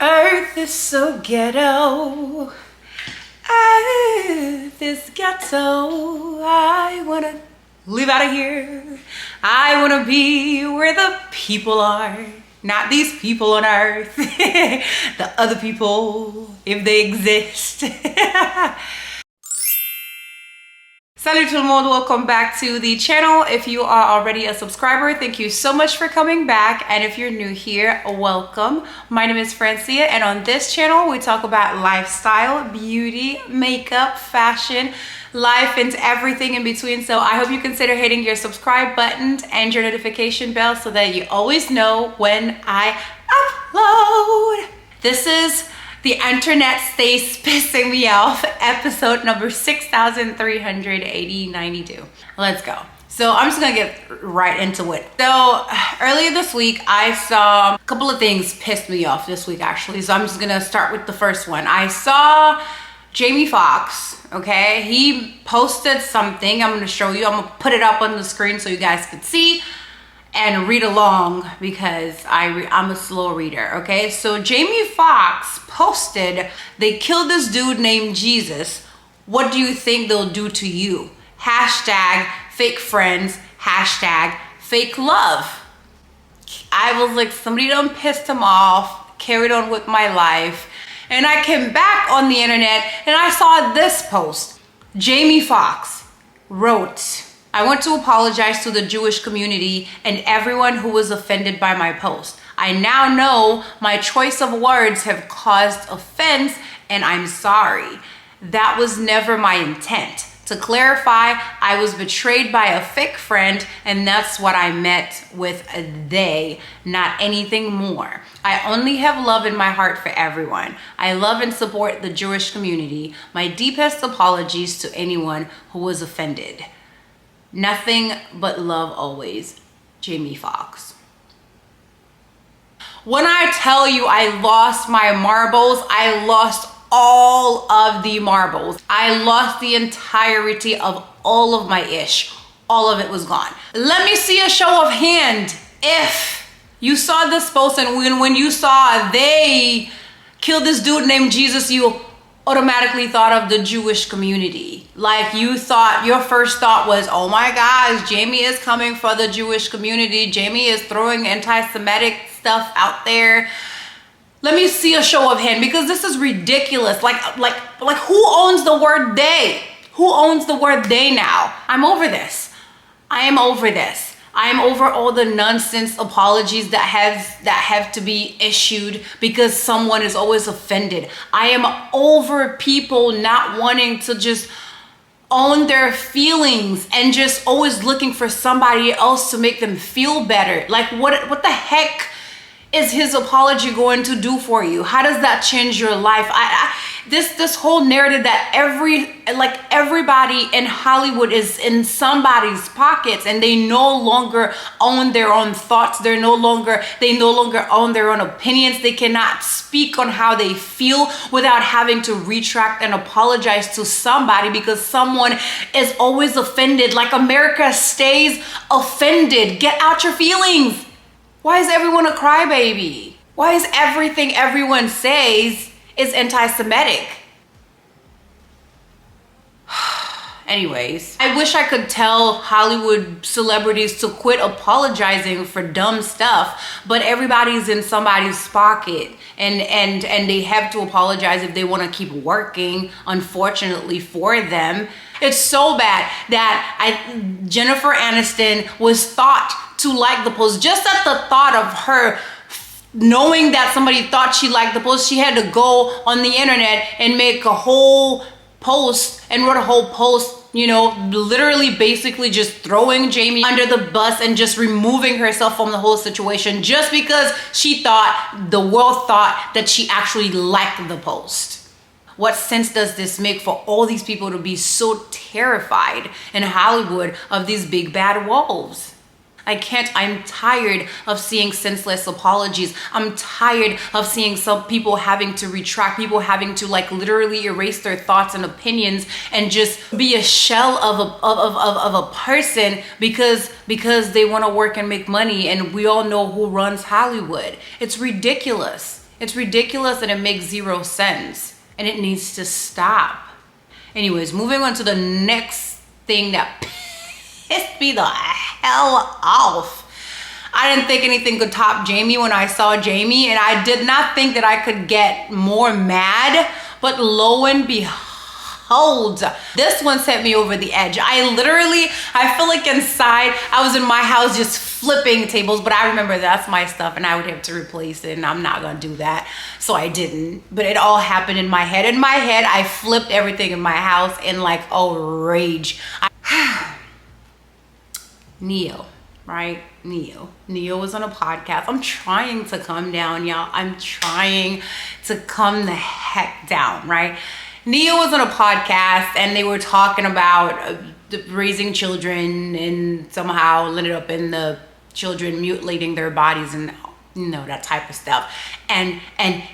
Earth is so ghetto. Earth is ghetto. I wanna live out of here. I wanna be where the people are. Not these people on earth. The other people, if they exist. Salut tout le monde, welcome back to the channel. If you are already a subscriber, thank you so much for coming back. And if you're new here, welcome. My name is Francia, and on this channel, we talk about lifestyle, beauty, makeup, fashion, life, and everything in between. So I hope you consider hitting your subscribe button and your notification bell so that you always know when I upload. This is The Internet Stays Pissing Me Off, episode number 6,392. Let's go. So I'm just gonna get right into it. So earlier this week, I saw a couple of things pissed me off this week actually. So I'm just gonna start with the first one. I saw Jamie Foxx, okay? He posted something. I'm gonna show you. I'm gonna put it up on the screen so you guys can see and read along because I'm a slow reader, okay? So Jamie Foxx posted, they killed this dude named Jesus. What do you think they'll do to you? Hashtag fake friends, hashtag fake love. I was like, somebody done pissed him off, carried on with my life. And I came back on the internet and I saw this post. Jamie Foxx wrote, I want to apologize to the Jewish community and everyone who was offended by my post. I now know my choice of words have caused offense and I'm sorry. That was never my intent. To clarify, I was betrayed by a fake friend and that's what I meant with a they, not anything more. I only have love in my heart for everyone. I love and support the Jewish community. My deepest apologies to anyone who was offended. Nothing but love always, Jamie Foxx. When I tell you I lost my marbles, I lost all of the marbles. I lost the entirety of all of my ish. All of it was gone. Let me see a show of hand if you saw this post and when you saw they killed this dude named Jesus, you automatically thought of the Jewish community. Like you thought, your first thought was, oh my gosh, Jamie is coming for the Jewish community. Jamie is throwing anti-Semitic stuff out there. Let me see a show of hand because this is ridiculous. Like who owns the word they? Who owns the word they now? I'm over this. I am over this. I'm over all the nonsense apologies that have to be issued because someone is always offended. I am over people not wanting to just own their feelings and just always looking for somebody else to make them feel better. Like what the heck is his apology going to do for you? How does that change your life? This whole narrative that everybody in Hollywood is in somebody's pockets and they no longer own their own thoughts. They no longer own their own opinions. They cannot speak on how they feel without having to retract and apologize to somebody because someone is always offended. Like America stays offended. Get out your feelings. Why is everyone a crybaby? Why is everything everyone says is anti-Semitic? Anyways, I wish I could tell Hollywood celebrities to quit apologizing for dumb stuff, but everybody's in somebody's pocket and they have to apologize if they want to keep working, unfortunately for them. It's so bad that Jennifer Aniston was thought to like the post. Just at the thought of her knowing that somebody thought she liked the post, she had to go on the internet and make a whole post and wrote a whole post, you know, literally basically just throwing Jamie under the bus and just removing herself from the whole situation just because she thought, the world thought that she actually liked the post. What sense does this make for all these people to be so terrified in Hollywood of these big bad wolves? I'm tired of seeing senseless apologies. I'm tired of seeing some people having to retract, people having to like literally erase their thoughts and opinions and just be a shell of a person because they want to work and make money. And we all know who runs Hollywood. It's ridiculous. It's ridiculous and it makes zero sense. And it needs to stop. Anyways, moving on to the next thing that pissed me the hell off. I didn't think anything could top Jamie when I saw Jamie, and I did not think that I could get more mad, but lo and behold, this one sent me over the edge. I feel like inside I was in my house just flipping tables, but I remember that's my stuff and I would have to replace it, and I'm not gonna do that, so I didn't. But it all happened in my head. In my head, I flipped everything in my house in like a rage. Neyo, right? Neyo was on a podcast. I'm trying to come down, y'all. I'm trying to come the heck down, right? Neyo was on a podcast and they were talking about raising children, and somehow ended up in the children mutilating their bodies and that type of stuff. And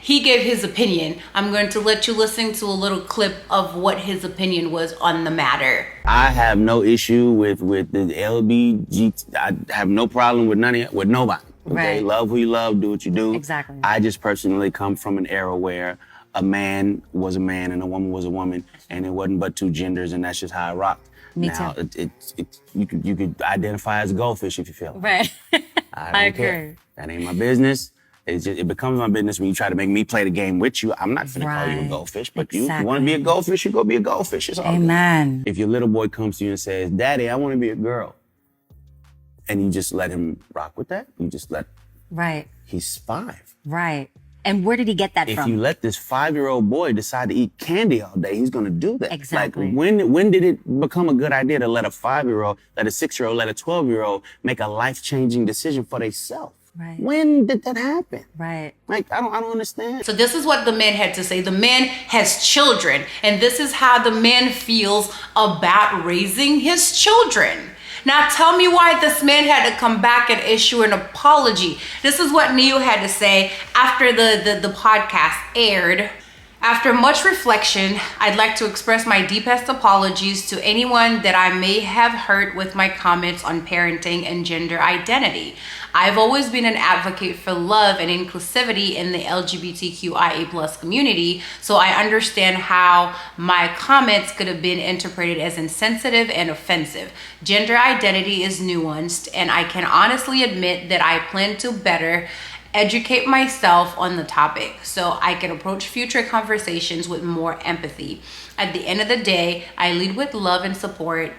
he gave his opinion. I'm going to let you listen to a little clip of what his opinion was on the matter. I have no issue with the LBGT. I have no problem with with nobody. Okay, Right. Love who you love, do what you do. Exactly. I just personally come from an era where a man was a man and a woman was a woman, and it wasn't but two genders, and that's just how I rocked. Me now, too. You could identify as a goldfish if you feel it. Right. I don't care. That ain't my business. It becomes my business when you try to make me play the game with you. I'm not gonna call you a Right. goldfish, but Exactly. you want to be a goldfish, you go be a goldfish. It's all good. Amen. If your little boy comes to you and says, "Daddy, I want to be a girl," and you just let him rock with that, Right. he's 5. Right. And where did he get that If from? you let this 5-year-old boy decide to eat candy all day, he's gonna do that. Exactly. Like, when did it become a good idea to let a 5-year-old, let a 6-year-old, let a 12-year-old make a life-changing decision for themselves? Right. When did that happen? Right. Like, I don't understand. So this is what the man had to say. The man has children, and this is how the man feels about raising his children. Now tell me why this man had to come back and issue an apology. This is what Neyo had to say after the podcast aired. After much reflection, I'd like to express my deepest apologies to anyone that I may have hurt with my comments on parenting and gender identity. I've always been an advocate for love and inclusivity in the LGBTQIA+ community, so I understand how my comments could have been interpreted as insensitive and offensive. Gender identity is nuanced, and I can honestly admit that I plan to better educate myself on the topic so I can approach future conversations with more empathy. At the end of the day, I lead with love and support.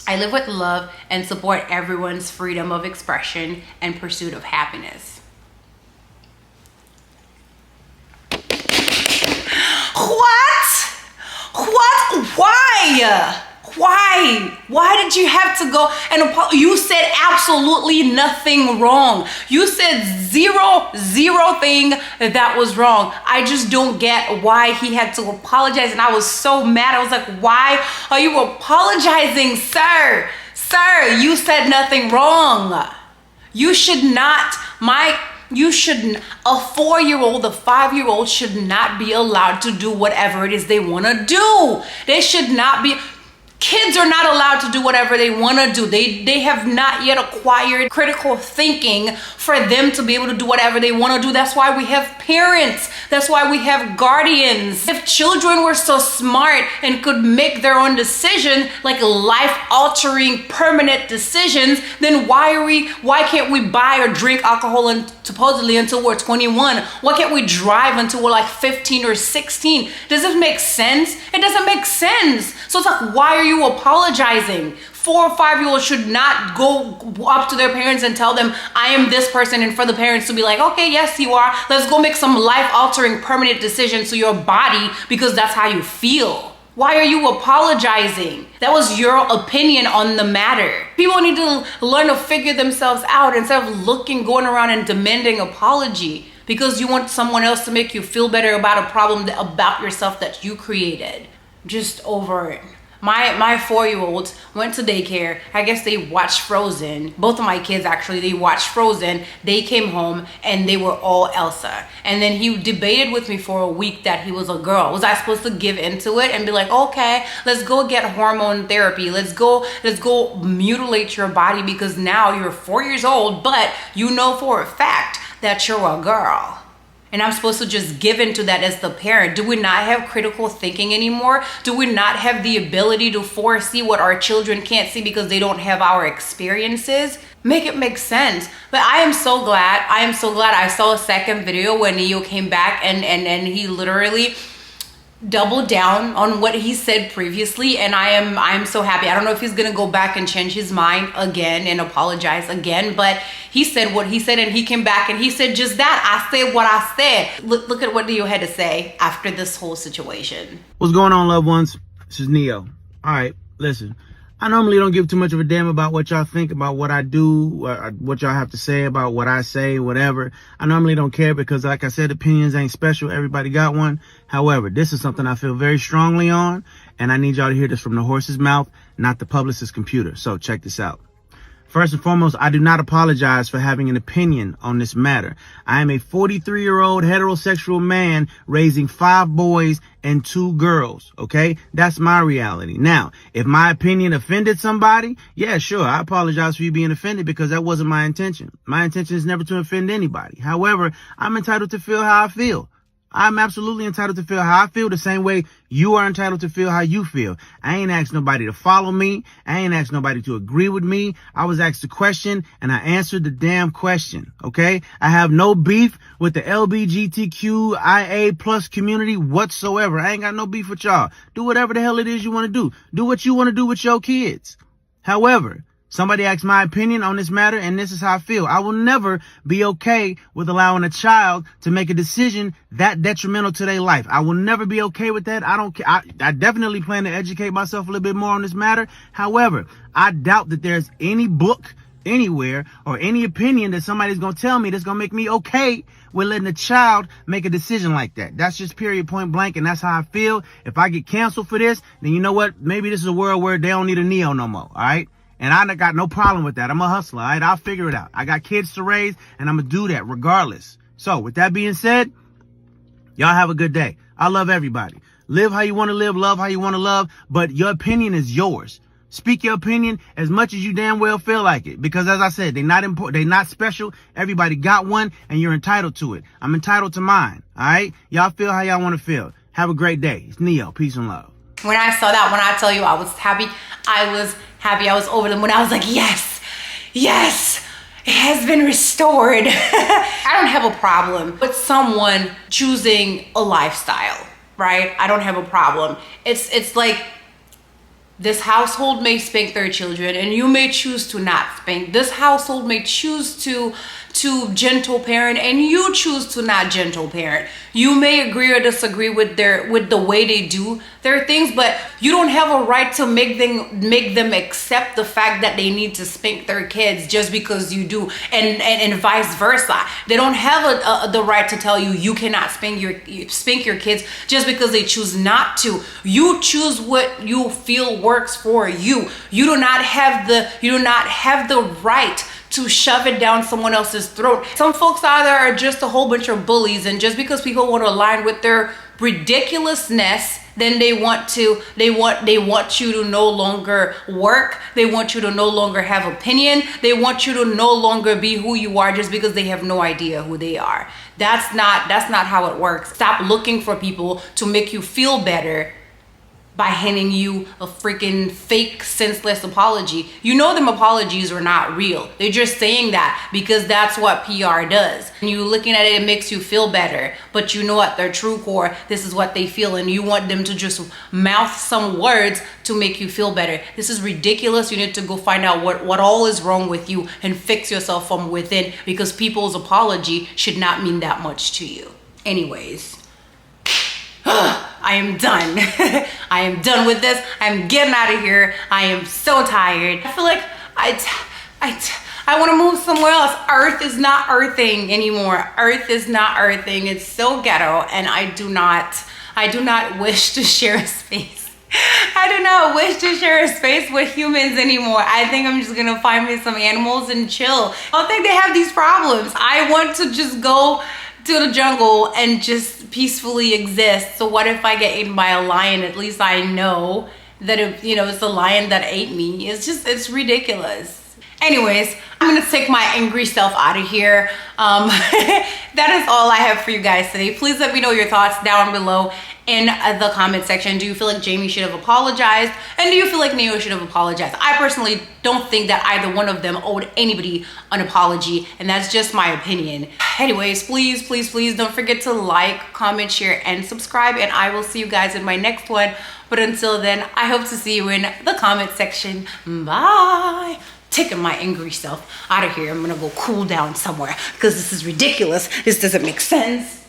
I live with love and support everyone's freedom of expression and pursuit of happiness. What? Why did you have to go and you said absolutely nothing wrong. You said zero thing that was wrong. I just don't get why he had to apologize, and I was so mad. I was like, why are you apologizing, sir? Sir, you said nothing wrong. You should not, a 4-year-old, a 5-year-old should not be allowed to do whatever it is they want to do. They should not be. Kids are not allowed to do whatever they want to do. They have not yet acquired critical thinking for them to be able to do whatever they want to do. That's why we have parents. That's why we have guardians. If children were so smart and could make their own decision, like life-altering, permanent decisions, then why can't we buy or drink alcohol and supposedly until we're 21? Why can't we drive until we're like 15 or 16? Does it make sense? It doesn't make sense. So it's like, why are you apologizing? 4 or 5-year-olds should not go up to their parents and tell them, I am this person, and for the parents to be like, okay, yes, you are. Let's go make some life-altering permanent decisions to your body because that's how you feel. Why are you apologizing? That was your opinion on the matter. People need to learn to figure themselves out instead of going around and demanding apology because you want someone else to make you feel better about a problem about yourself that you created. Just over it. My 4-year-olds went to daycare. I guess they watched Frozen. Both of my kids, actually, they watched Frozen. They came home and they were all Elsa. And then he debated with me for a week that he was a girl. Was I supposed to give into it and be like, okay, let's go get hormone therapy. Let's go mutilate your body because now you're 4 years old, but you know for a fact that you're a girl. and I'm supposed to just give into that as the parent. Do we not have critical thinking anymore? Do we not have the ability to foresee what our children can't see because they don't have our experiences? Make it make sense. But I am so glad I saw a second video when Neyo came back and he literally double down on what he said previously, and I'm so happy. I don't know if he's gonna go back and change his mind again and apologize again, but he said what he said, and he came back and he said just that. I said what I said. Look at what Neyo had to say after this whole situation. What's going on, loved ones? This is Neyo. All right, listen. I normally don't give too much of a damn about what y'all think about what I do, what y'all have to say about what I say, whatever. I normally don't care because, like I said, opinions ain't special. Everybody got one. However, this is something I feel very strongly on, and I need y'all to hear this from the horse's mouth, not the publicist's computer. So check this out. First and foremost, I do not apologize for having an opinion on this matter. I am a 43-year-old heterosexual man raising 5 boys and 2 girls, okay? That's my reality. Now, if my opinion offended somebody, yeah, sure, I apologize for you being offended because that wasn't my intention. My intention is never to offend anybody. However, I'm entitled to feel how I feel. I'm absolutely entitled to feel how I feel the same way you are entitled to feel how you feel. I ain't asked nobody to follow me. I ain't asked nobody to agree with me. I was asked a question and I answered the damn question. Okay. I have no beef with the LGBTQIA plus community whatsoever. I ain't got no beef with y'all. Do whatever the hell it is you want to do. Do what you want to do with your kids. However, somebody asked my opinion on this matter, and this is how I feel. I will never be okay with allowing a child to make a decision that detrimental to their life. I will never be okay with that. I don't care. I definitely plan to educate myself a little bit more on this matter. However, I doubt that there's any book anywhere or any opinion that somebody's going to tell me that's going to make me okay with letting a child make a decision like that. That's just period, point blank, and that's how I feel. If I get canceled for this, then you know what? Maybe this is a world where they don't need a Neyo no more, all right? And I got no problem with that. I'm a hustler, all right? I'll figure it out. I got kids to raise, and I'm going to do that regardless. So with that being said, y'all have a good day. I love everybody. Live how you want to live, love how you want to love, but your opinion is yours. Speak your opinion as much as you damn well feel like it. Because as I said, they're not important. They're not special. Everybody got one, and you're entitled to it. I'm entitled to mine, all right? Y'all feel how y'all want to feel. Have a great day. It's Neyo. Peace and love. When I saw that, when I tell you I was happy, I was happy. I was over them when I was like, yes, yes, it has been restored. I don't have a problem with someone choosing a lifestyle, right? I don't have a problem. It's like this household may spank their children and you may choose to not spank. This household may choose to gentle parent and you choose to not gentle parent. You may agree or disagree with the way they do their things, but you don't have a right to make them accept the fact that they need to spank their kids just because you do, and vice versa. They don't have the right to tell you you cannot spank your kids just because they choose not to. You choose what you feel works for you. You do not have the right to shove it down someone else's throat. Some folks out there are just a whole bunch of bullies, and just because people want to align with their ridiculousness, then they want you to no longer work. They want you to no longer have opinion. They want you to no longer be who you are just because they have no idea who they are. That's not how it works. Stop looking for people to make you feel better by handing you a freaking fake, senseless apology. You know them apologies are not real. They're just saying that because that's what PR does. And you looking at it, it makes you feel better. But you know at their true core, this is what they feel, and you want them to just mouth some words to make you feel better. This is ridiculous. You need to go find out what all is wrong with you and fix yourself from within, because people's apology should not mean that much to you. Anyways. I am done. I am done with this. I'm getting out of here. I am so tired. I feel like I want to move somewhere else. Earth is not earthing anymore. Earth is not earthing. It's so ghetto, and I do not wish to share a space. I do not wish to share a space with humans anymore. I think I'm just gonna find me some animals and chill. I don't think they have these problems. I want to just go to the jungle and just peacefully exist. So what if I get eaten by a lion? At least I know that it's the lion that ate me. It's ridiculous. Anyways, I'm gonna take my angry self out of here. That is all I have for you guys today. Please let me know your thoughts down below in the comment section. Do you feel like Jamie should have apologized? And do you feel like Neyo should have apologized? I personally don't think that either one of them owed anybody an apology, and that's just my opinion. Anyways, please, please, please don't forget to like, comment, share, and subscribe, and I will see you guys in my next one. But until then, I hope to see you in the comment section. Bye. Taking my angry self out of here. I'm gonna go cool down somewhere because this is ridiculous. This doesn't make sense.